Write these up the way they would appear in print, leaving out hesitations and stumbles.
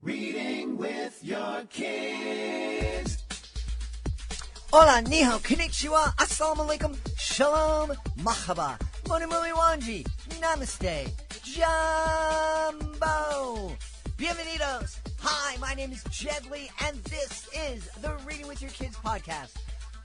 Reading with your kids. Hola, ni hao, konnichiwa, assalamu alaikum, shalom, mahaba, moni muli wanji, namaste, jumbo, bienvenidos. Hi, my name is Jed Lee, and this is the Reading with Your Kids podcast.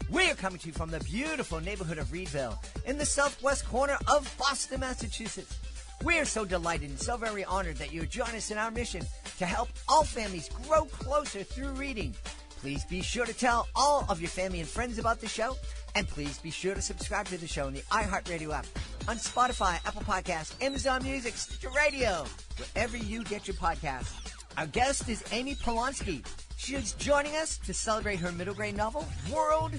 We are coming to you from the beautiful neighborhood of Reedville in the southwest corner of Boston, Massachusetts. We are so delighted and so very honored that you join us in our mission to help all families grow closer through reading. Please be sure to tell all of your family and friends about the show, and please be sure to subscribe to the show in the iHeartRadio app, on Spotify, Apple Podcasts, Amazon Music, Stitcher Radio, wherever you get your podcasts. Our guest is Amy Polonski. She is joining us to celebrate her middle grade novel, World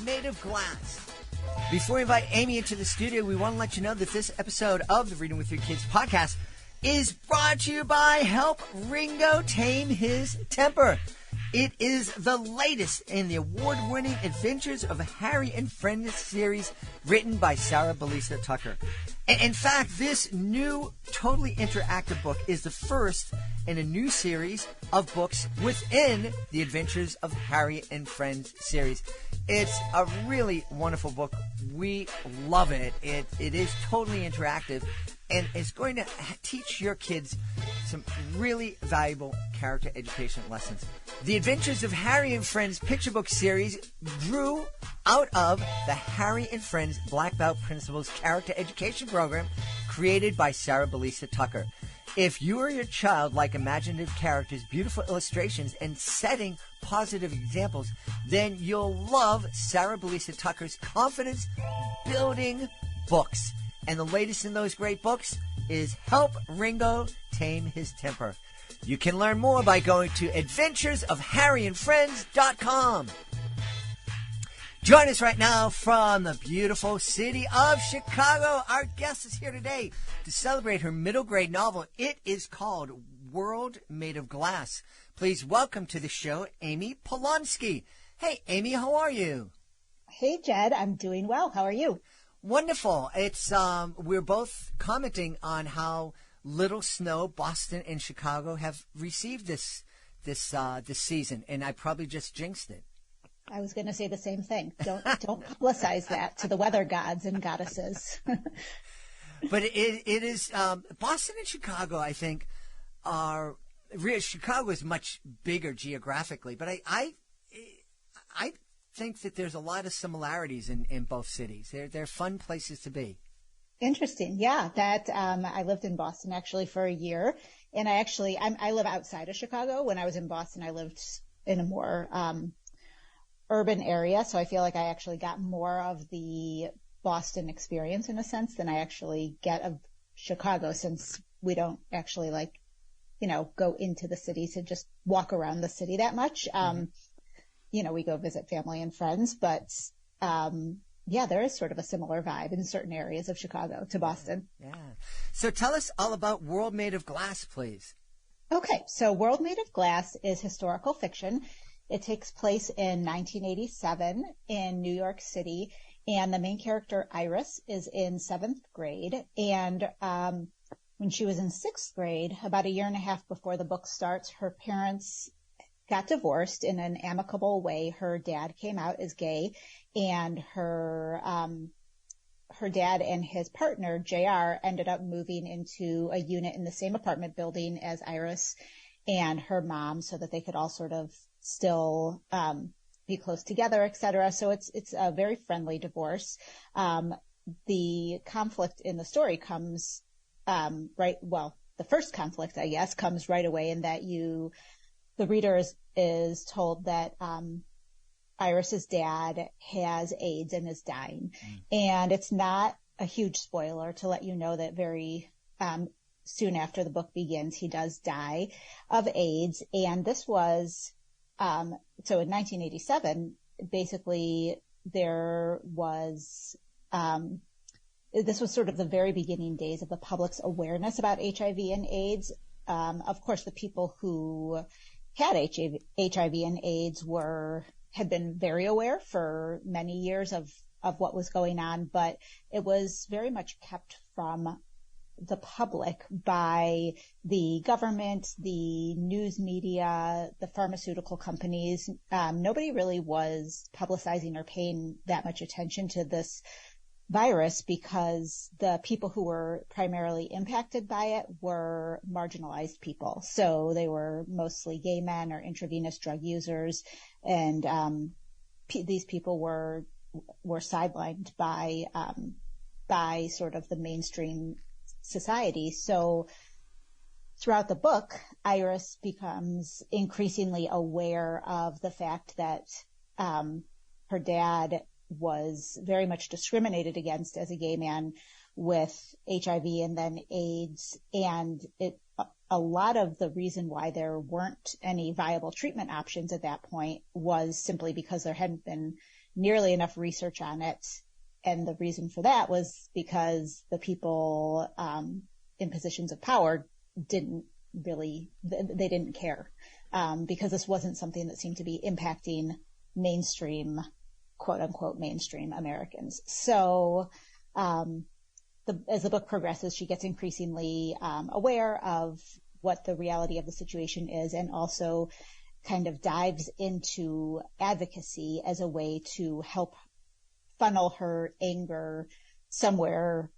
Made of Glass. Before we invite Amy into the studio, we want to let you know that this episode of the Reading with Your Kids podcast is brought to you by Help Ringo Tame His Temper. It is the latest in the award-winning Adventures of Harry and Friends series written by Sarah Belisa Tucker. And in fact, this new totally interactive book is the first in a new series of books within the Adventures of Harry and Friends series. It's a really wonderful book. We love it. It is totally interactive, and it's going to teach your kids some really valuable character education lessons. The Adventures of Harry and Friends picture book series grew out of the Harry and Friends Black Belt Principles character education program created by Sarah Belisa Tucker. If you or your child like imaginative characters, beautiful illustrations, and setting positive examples, then you'll love Sarah Belisa Tucker's confidence-building books. And the latest in those great books is Help Ringo Tame His Temper. You can learn more by going to adventuresofharryandfriends.com. Join us right now from the beautiful city of Chicago. Our guest is here today to celebrate her middle grade novel. It is called World Made of Glass. Please welcome to the show, Amy Polonski. Hey, Amy, how are you? Hey, Jed, I'm doing well. How are you? Wonderful. It's we're both commenting on how little snow Boston and Chicago have received this season, and I probably just jinxed it. I was going to say the same thing. Don't publicize that to the weather gods and goddesses. But it is Boston and Chicago, I think, are Chicago is much bigger geographically, but I think that there's a lot of similarities in both cities. They're fun places to be. Interesting. Yeah, that I lived in Boston actually for a year, and I live outside of Chicago. When I was in Boston, I lived in a more urban area, so I feel like I actually got more of the Boston experience in a sense than I actually get of Chicago, since we don't actually go into the city to just walk around the city that much. We go visit family and friends, but there is sort of a similar vibe in certain areas of Chicago to Boston. Yeah. So tell us all about World Made of Glass, please. Okay. So World Made of Glass is historical fiction. It takes place in 1987 in New York City, and the main character, Iris, is in 7th grade. And when she was in 6th grade, about a year and a half before the book starts, her parents got divorced in an amicable way. Her dad came out as gay, and her dad and his partner, JR, ended up moving into a unit in the same apartment building as Iris and her mom, so that they could all sort of still be close together, etc. So it's a very friendly divorce. The conflict in the story comes the first conflict, I guess, comes right away in that the reader is told that Iris's dad has AIDS and is dying. And it's not a huge spoiler to let you know that very soon after the book begins, he does die of AIDS. And this was, so in 1987, basically there was, this was sort of the very beginning days of the public's awareness about HIV and AIDS. Of course, the people who had HIV and AIDS had been very aware for many years of what was going on, but it was very much kept from the public by the government, the news media, the pharmaceutical companies. Nobody really was publicizing or paying that much attention to this virus because the people who were primarily impacted by it were marginalized people. So they were mostly gay men or intravenous drug users. And these people were sidelined by sort of the mainstream society. So throughout the book, Iris becomes increasingly aware of the fact that her dad was very much discriminated against as a gay man with HIV and then AIDS. And a lot of the reason why there weren't any viable treatment options at that point was simply because there hadn't been nearly enough research on it. And the reason for that was because the people in positions of power didn't care, because this wasn't something that seemed to be impacting mainstream, quote unquote, mainstream Americans. So as the book progresses, she gets increasingly aware of what the reality of the situation is, and also kind of dives into advocacy as a way to help funnel her anger somewhere,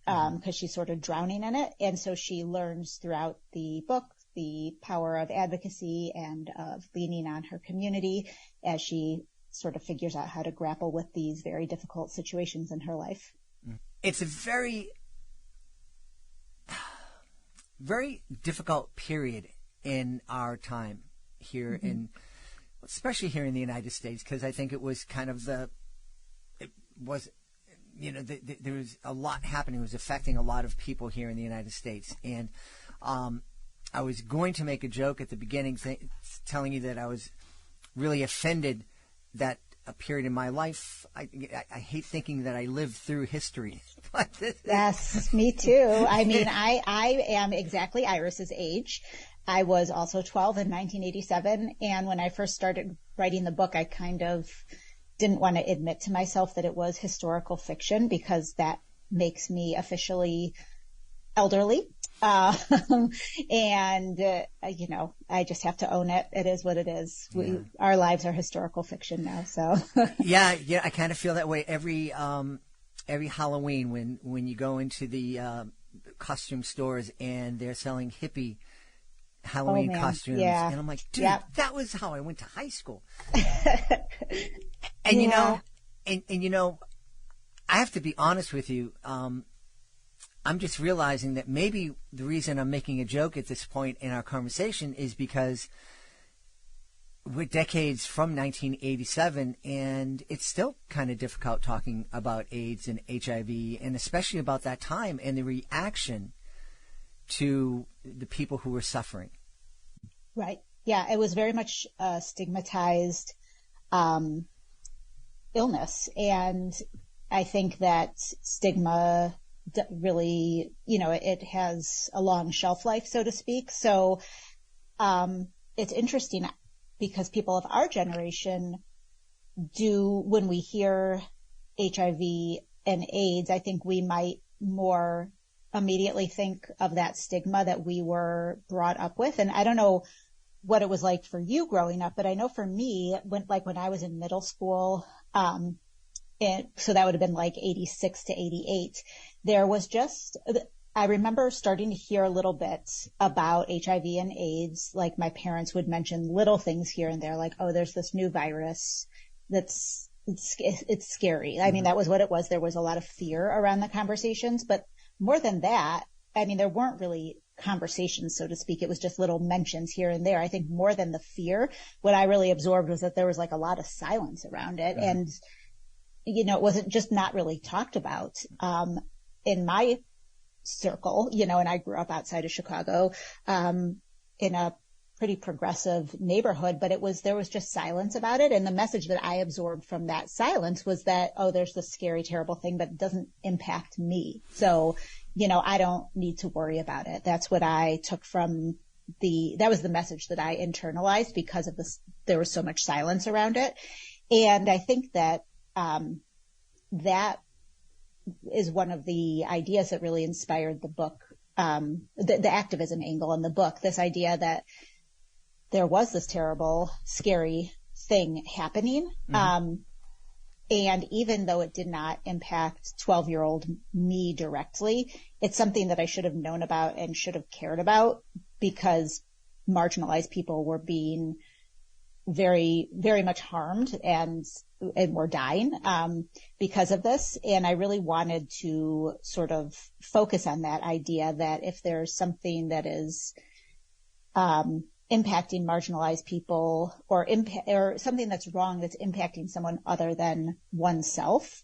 because she's sort of drowning in it. And so she learns throughout the book the power of advocacy and of leaning on her community as she sort of figures out how to grapple with these very difficult situations in her life. It's a very, very difficult period in our time here, in, especially here in the United States, because I think it was kind of there was a lot happening. It was affecting a lot of people here in the United States. And I was going to make a joke at the beginning telling you that I was really offended that a period in my life, I hate thinking that I lived through history. Yes, me too. I mean, I am exactly Iris's age. I was also 12 in 1987. And when I first started writing the book, I kind of didn't want to admit to myself that it was historical fiction, because that makes me officially elderly. And I just have to own it. It is what it is. Our lives are historical fiction now. So yeah, I kind of feel that way every Halloween when you go into the costume stores and they're selling hippie Halloween costumes. Yeah. And I'm like, dude, that was how I went to high school. And I have to be honest with you. I'm just realizing that maybe the reason I'm making a joke at this point in our conversation is because we're decades from 1987, and it's still kind of difficult talking about AIDS and HIV, and especially about that time and the reaction to the people who were suffering. Right. Yeah, it was very much a stigmatized illness, and I think that stigma really, it has a long shelf life, so to speak. So it's interesting because people of our generation when we hear HIV and AIDS, I think we might more immediately think of that stigma that we were brought up with. And I don't know what it was like for you growing up, but I know for me, when I was in middle school, so that would have been like 86 to 88. There was I remember starting to hear a little bit about HIV and AIDS. Like my parents would mention little things here and there, like, oh, there's this new virus it's scary. I mean, that was what it was. There was a lot of fear around the conversations, but more than that, I mean, there weren't really conversations, so to speak. It was just little mentions here and there. I think more than the fear, what I really absorbed was that there was like a lot of silence around it. Mm-hmm. And it wasn't just not really talked about. In my circle, and I grew up outside of Chicago, in a pretty progressive neighborhood, but there was just silence about it. And the message that I absorbed from that silence was that, oh, there's this scary, terrible thing, but it doesn't impact me. So, I don't need to worry about it. That's what I took from that was the message that I internalized because of this. There was so much silence around it. And I think that, that is one of the ideas that really inspired the book, the activism angle in the book, this idea that there was this terrible, scary thing happening. And even though it did not impact 12-year-old me directly, it's something that I should have known about and should have cared about, because marginalized people were being very, very much harmed and were dying because of this. And I really wanted to sort of focus on that idea that if there's something that is impacting marginalized people, or something that's wrong that's impacting someone other than oneself,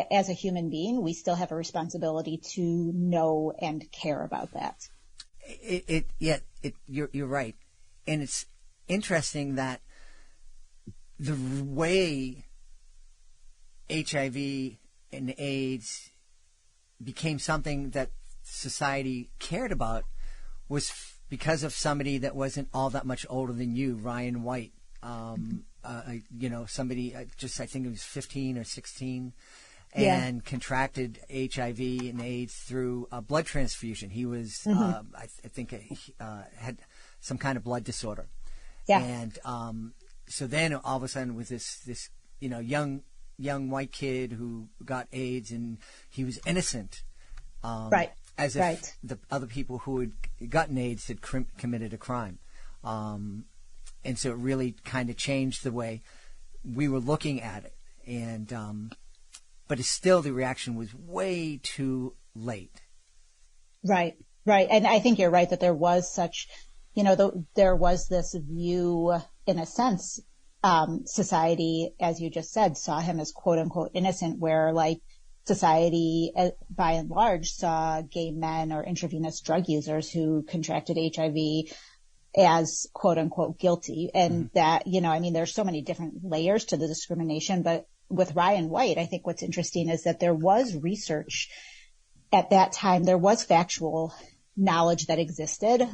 as a human being, we still have a responsibility to know and care about that. You're right. And it's interesting that the way HIV and AIDS became something that society cared about was because of somebody that wasn't all that much older than you, Ryan White. Somebody I think it was 15 or 16, and contracted HIV and AIDS through a blood transfusion. He was, I think, had some kind of blood disorder. Yeah. And so then all of a sudden with this young white kid who got AIDS, and he was innocent. Right. As if the other people who had gotten AIDS had committed a crime. And so it really kind of changed the way we were looking at it. And but it's still, the reaction was way too late. Right. And I think you're right that there was such, there was this view, in a sense, society, as you just said, saw him as quote unquote innocent, where society, by and large, saw gay men or intravenous drug users who contracted HIV as quote unquote guilty. And that, there's so many different layers to the discrimination. But with Ryan White, I think what's interesting is that there was research at that time. There was factual knowledge that existed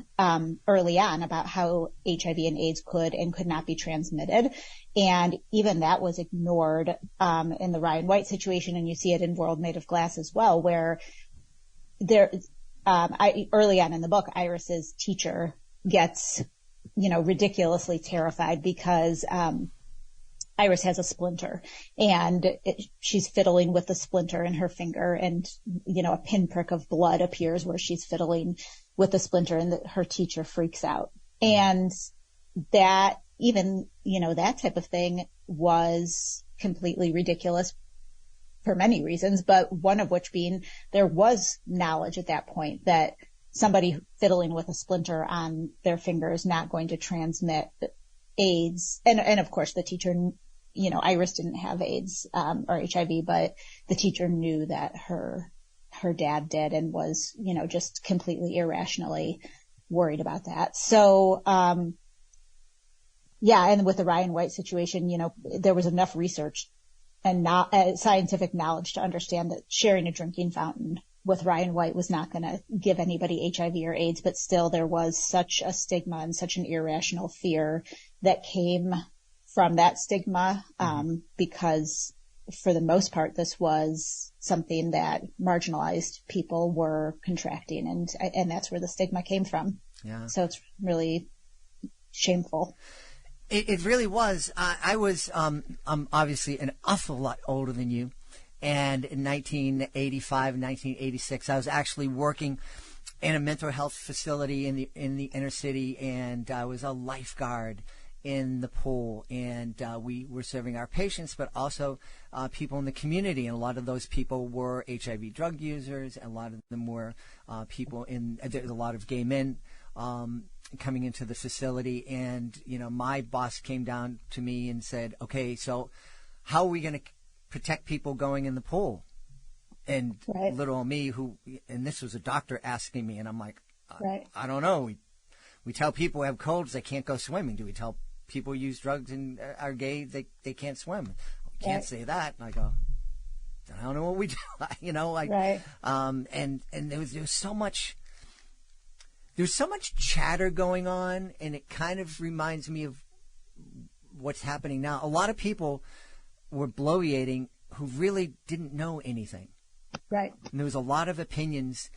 early on about how HIV and AIDS could and could not be transmitted. And even that was ignored in the Ryan White situation. And you see it in World Made of Glass as well, where early on in the book, Iris's teacher gets, ridiculously terrified because Iris has a splinter, and she's fiddling with the splinter in her finger, and, a pinprick of blood appears where she's fiddling with the splinter, and her teacher freaks out. And that, even, that type of thing was completely ridiculous for many reasons, but one of which being there was knowledge at that point that somebody fiddling with a splinter on their finger is not going to transmit AIDS. And of course the teacher, Iris didn't have AIDS, or HIV, but the teacher knew that her dad did, and was, just completely irrationally worried about that. So, and with the Ryan White situation, there was enough research and scientific knowledge to understand that sharing a drinking fountain with Ryan White was not going to give anybody HIV or AIDS, but still there was such a stigma and such an irrational fear that came from that stigma, because for the most part, this was something that marginalized people were contracting, and that's where the stigma came from. Yeah. So it's really shameful. It really was. I was obviously an awful lot older than you. And in 1985 and 1986, I was actually working in a mental health facility in the inner city, and I was a lifeguard in the pool. And we were serving our patients, but also people in the community. And a lot of those people were HIV drug users. And a lot of them were people there's a lot of gay men coming into the facility. And, my boss came down to me and said, okay, so how are we going to protect people going in the pool? And little old me, and this was a doctor asking me, and I'm like, I don't know. We tell people who have colds they can't go swimming. Do we tell people who use drugs and are gay they can't swim? We can't say that. And I go, I don't know what we do. And there was so much. There's so much chatter going on, and it kind of reminds me of what's happening now. A lot of people were bloviating who really didn't know anything. Right. And there was a lot of opinions.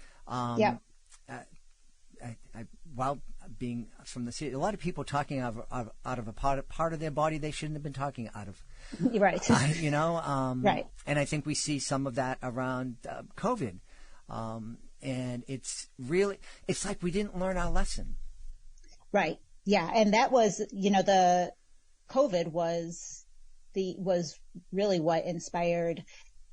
While being from the city, a lot of people talking out of a part of their body they shouldn't have been talking out of. Right. Right. And I think we see some of that around COVID. And it's like we didn't learn our lesson. Right. Yeah. And that was, the COVID was really what inspired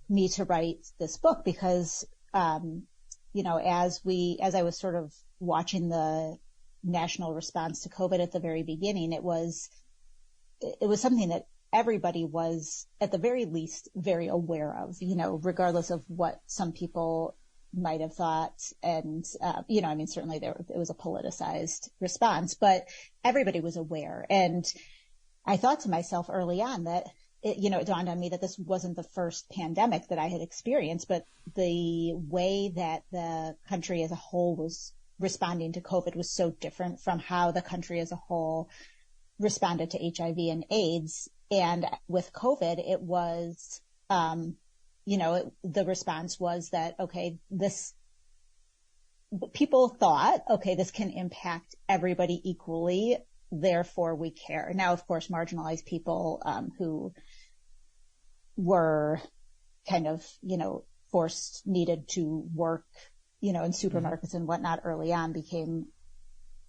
me to write this book because, as I was sort of watching the national response to COVID at the very beginning, it was something that everybody was at the very least very aware of, regardless of what some people might have thought. And, certainly it was a politicized response, but everybody was aware. And I thought to myself early on that it dawned on me that this wasn't the first pandemic that I had experienced, but the way that the country as a whole was responding to COVID was so different from how the country as a whole responded to HIV and AIDS. And with COVID, it was, the response was that, okay, people thought, okay, this can impact everybody equally. Therefore we care. Now, of course, marginalized people, who were kind of, needed to work, in supermarkets and whatnot early on became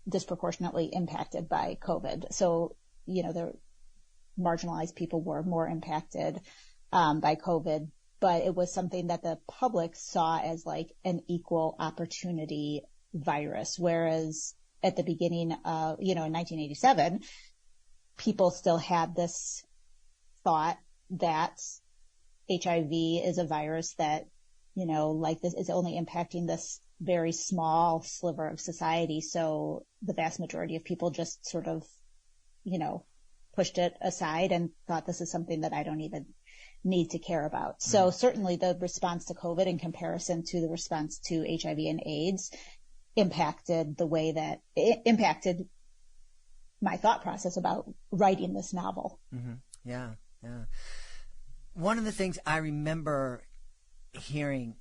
disproportionately impacted by COVID. So, the marginalized people were more impacted, by COVID, but it was something that the public saw as like an equal opportunity virus. Whereas at the beginning of, in 1987, people still had this thought that HIV is a virus that, like this is only impacting this very small sliver of society. So the vast majority of people just sort of, pushed it aside and thought this is something that I don't even need to care about. So certainly the response to COVID in comparison to the response to HIV and AIDS impacted the way that it impacted my thought process about writing this novel. Mm-hmm. Yeah. One of the things I remember hearing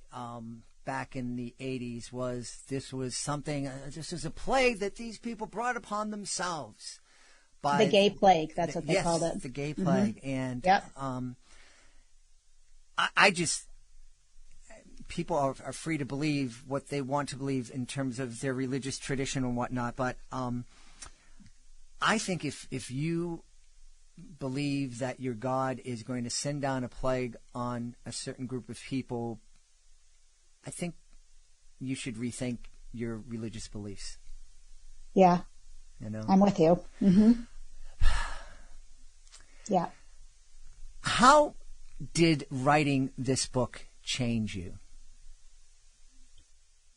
back in the 80s was this was a plague that these people brought upon themselves. The gay plague, that's what they called it. The gay plague. Mm-hmm. And I just, people are free to believe what they want to believe in terms of their religious tradition and whatnot. But I think if you believe that your God is going to send down a plague on a certain group of people, I think you should rethink your religious beliefs. Yeah. I'm with you. Mm-hmm. Yeah. How did writing this book change you?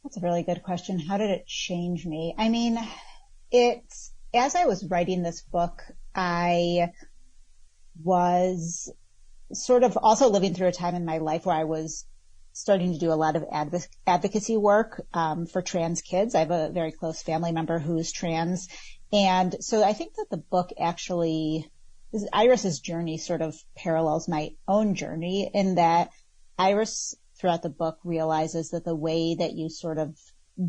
That's a really good question. How did it change me? I mean, as I was writing this book, I was sort of also living through a time in my life where I was starting to do a lot of advocacy work for trans kids. I have a very close family member who is trans. And so I think that the book actually, Iris's journey sort of parallels my own journey in that Iris throughout the book realizes that the way that you sort of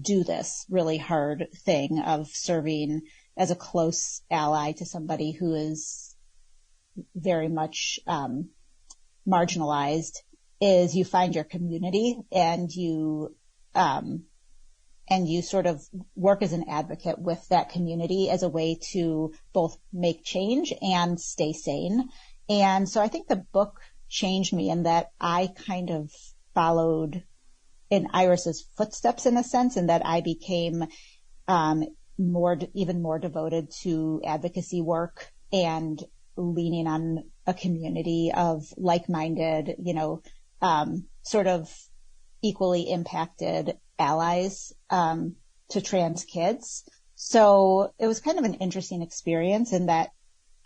do this really hard thing of serving as a close ally to somebody who is very much marginalized is you find your community and you sort of work as an advocate with that community as a way to both make change and stay sane. And so I think the book changed me in that I kind of followed in Iris's footsteps in a sense, and that I became even more devoted to advocacy work and leaning on a community of like-minded, sort of equally impacted allies to trans kids. So it was kind of an interesting experience in that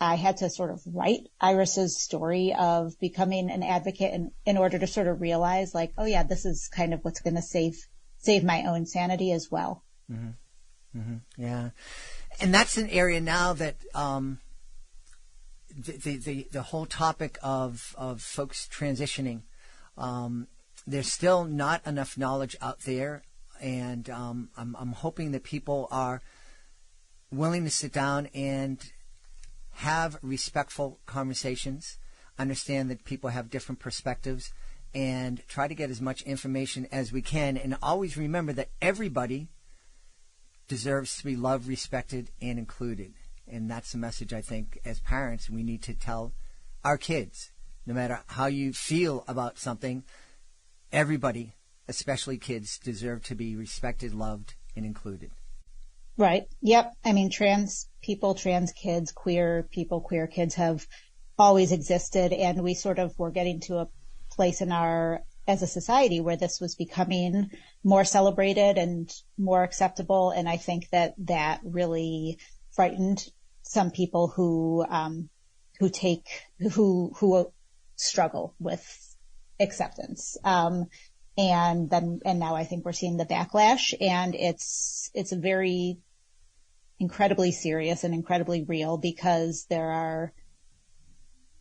I had to sort of write Iris's story of becoming an advocate in order to sort of realize like, oh yeah, this is kind of what's going to save my own sanity as well. Mm-hmm. Mm-hmm. Yeah. And that's an area now that the whole topic of folks transitioning, there's still not enough knowledge out there, and I'm hoping that people are willing to sit down and have respectful conversations, understand that people have different perspectives, and try to get as much information as we can, and always remember that everybody deserves to be loved, respected, and included. And that's the message I think as parents we need to tell our kids. No matter how you feel about something, everybody, especially kids, deserve to be respected, loved, and included. Right. Yep. I mean, trans people, trans kids, queer people, queer kids have always existed, and we sort of were getting to a place as a society where this was becoming more celebrated and more acceptable. And I think that really frightened some people who struggle with acceptance. And now I think we're seeing the backlash, and it's very incredibly serious and incredibly real, because there are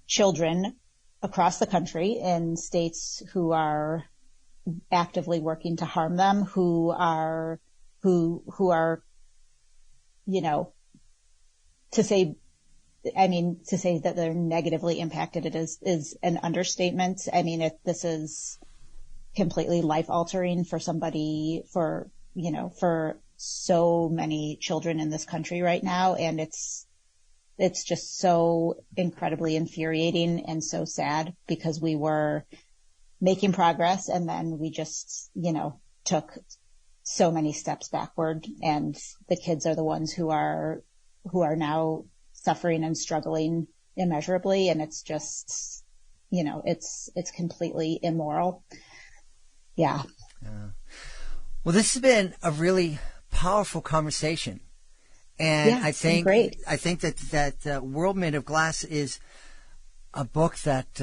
children across the country in states who are actively working to harm them, who are, to say that they're negatively impacted, it is an understatement. I mean, this is completely life altering for somebody, for so many children in this country right now. And it's just so incredibly infuriating and so sad, because we were making progress and then we just, took so many steps backward, and the kids are the ones who are now suffering and struggling immeasurably. And it's just, it's completely immoral. Yeah. Well, this has been a really powerful conversation. And yeah, I think that World Made of Glass is a book that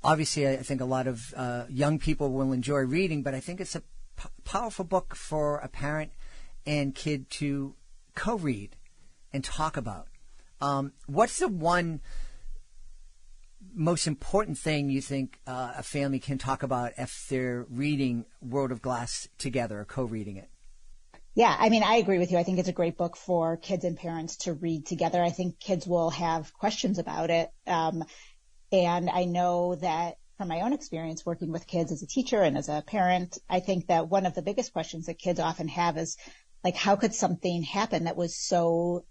obviously I think a lot of young people will enjoy reading, but I think it's a powerful book for a parent and kid to co-read and talk about. What's the one most important thing you think a family can talk about if they're reading World of Glass together or co-reading it? Yeah, I mean, I agree with you. I think it's a great book for kids and parents to read together. I think kids will have questions about it. And I know that from my own experience working with kids as a teacher and as a parent, I think that one of the biggest questions that kids often have is, like, how could something happen that was so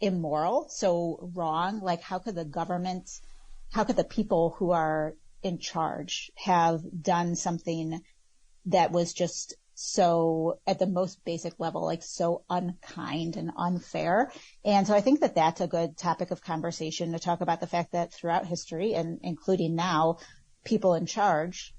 immoral, so wrong? Like, how could the people who are in charge have done something that was just so, at the most basic level, like so unkind and unfair? And so I think that that's a good topic of conversation, to talk about the fact that throughout history, and including now, people in charge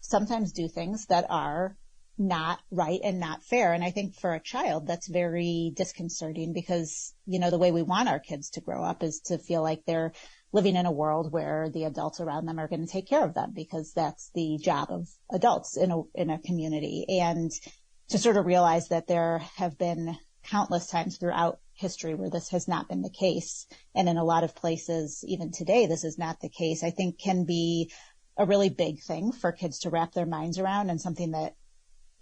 sometimes do things that are not right and not fair. And I think for a child, that's very disconcerting, because, the way we want our kids to grow up is to feel like they're living in a world where the adults around them are going to take care of them, because that's the job of adults in a community. And to sort of realize that there have been countless times throughout history where this has not been the case. And in a lot of places, even today, this is not the case, I think can be a really big thing for kids to wrap their minds around, and something that,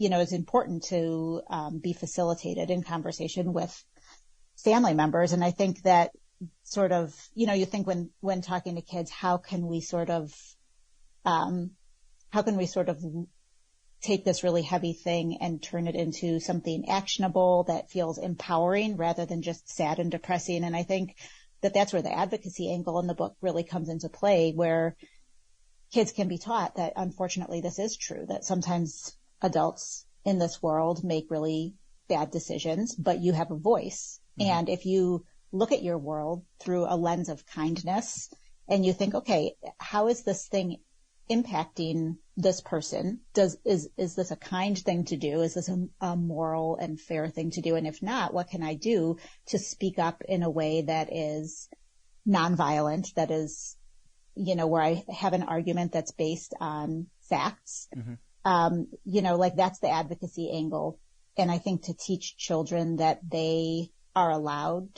is important to be facilitated in conversation with family members. And I think that sort of, you think when talking to kids, how can we sort of take this really heavy thing and turn it into something actionable that feels empowering rather than just sad and depressing? And I think that that's where the advocacy angle in the book really comes into play, where kids can be taught that, unfortunately, this is true, that sometimes adults in this world make really bad decisions, but you have a voice. Mm-hmm. And if you look at your world through a lens of kindness and you think, okay, how is this thing impacting this person? Is this a kind thing to do? Is this a moral and fair thing to do? And if not, what can I do to speak up in a way that is nonviolent, that is, where I have an argument that's based on facts? Mm-hmm. That's the advocacy angle. And I think to teach children that they are allowed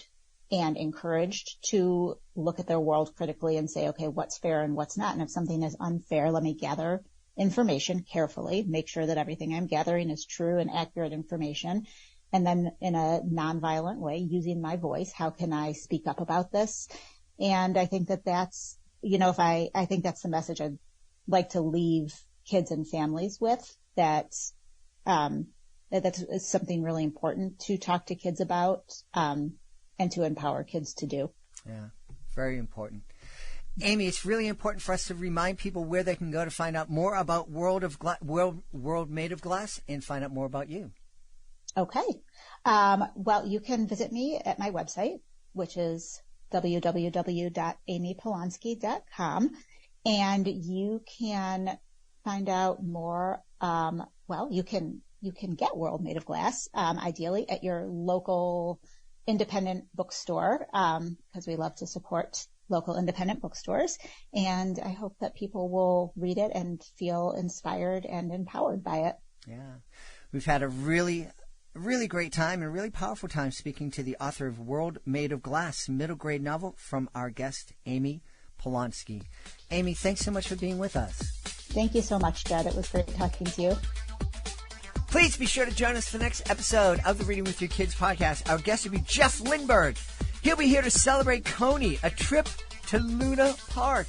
and encouraged to look at their world critically and say, okay, what's fair and what's not? And if something is unfair, let me gather information carefully, make sure that everything I'm gathering is true and accurate information. And then in a nonviolent way, using my voice, how can I speak up about this? And I think that that's, I think that's the message I'd like to leave kids and families with, that that's something really important to talk to kids about, and to empower kids to do. Yeah, very important. Amy, it's really important for us to remind people where they can go to find out more about World Made of Glass and find out more about you. Okay. Well, you can visit me at my website, which is www.amypolonski.com, and you can find out more. You can get World Made of Glass, ideally at your local independent bookstore, because we love to support local independent bookstores. And I hope that people will read it and feel inspired and empowered by it. Yeah. We've had a really great time and a really powerful time speaking to the author of World Made of Glass, middle grade novel, from our guest, Amy Polonski. Amy, thanks so much for being with us. Thank you so much, Jed. It was great talking to you. Please be sure to join us for the next episode of the Reading with Your Kids podcast. Our guest will be Jeff Lindbergh. He'll be here to celebrate Coney, a trip to Luna Park.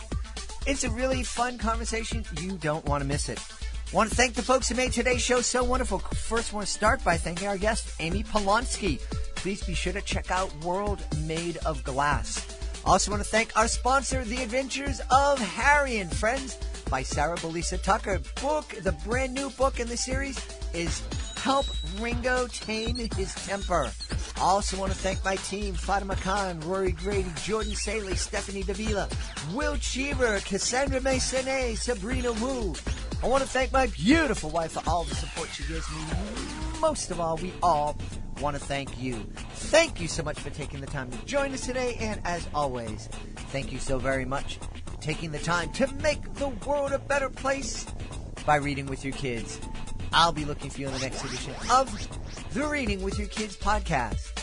It's a really fun conversation. You don't want to miss it. I want to thank the folks who made today's show so wonderful. First, I want to start by thanking our guest, Amy Polonski. Please be sure to check out World Made of Glass. Also want to thank our sponsor, The Adventures of Harry and Friends by Sarah Belisa Tucker. The brand new book in the series is Help Ringo Tame His Temper. I also want to thank my team, Fatima Khan, Rory Grady, Jordan Saley, Stephanie Davila, Will Cheever, Cassandra Masonet, Sabrina Wu. I want to thank my beautiful wife for all the support she gives me. Most of all, we all want to thank you. Thank you so much for taking the time to join us today. And as always, thank you so very much for taking the time to make the world a better place by reading with your kids. I'll be looking for you in the next edition of the Reading with Your Kids podcast.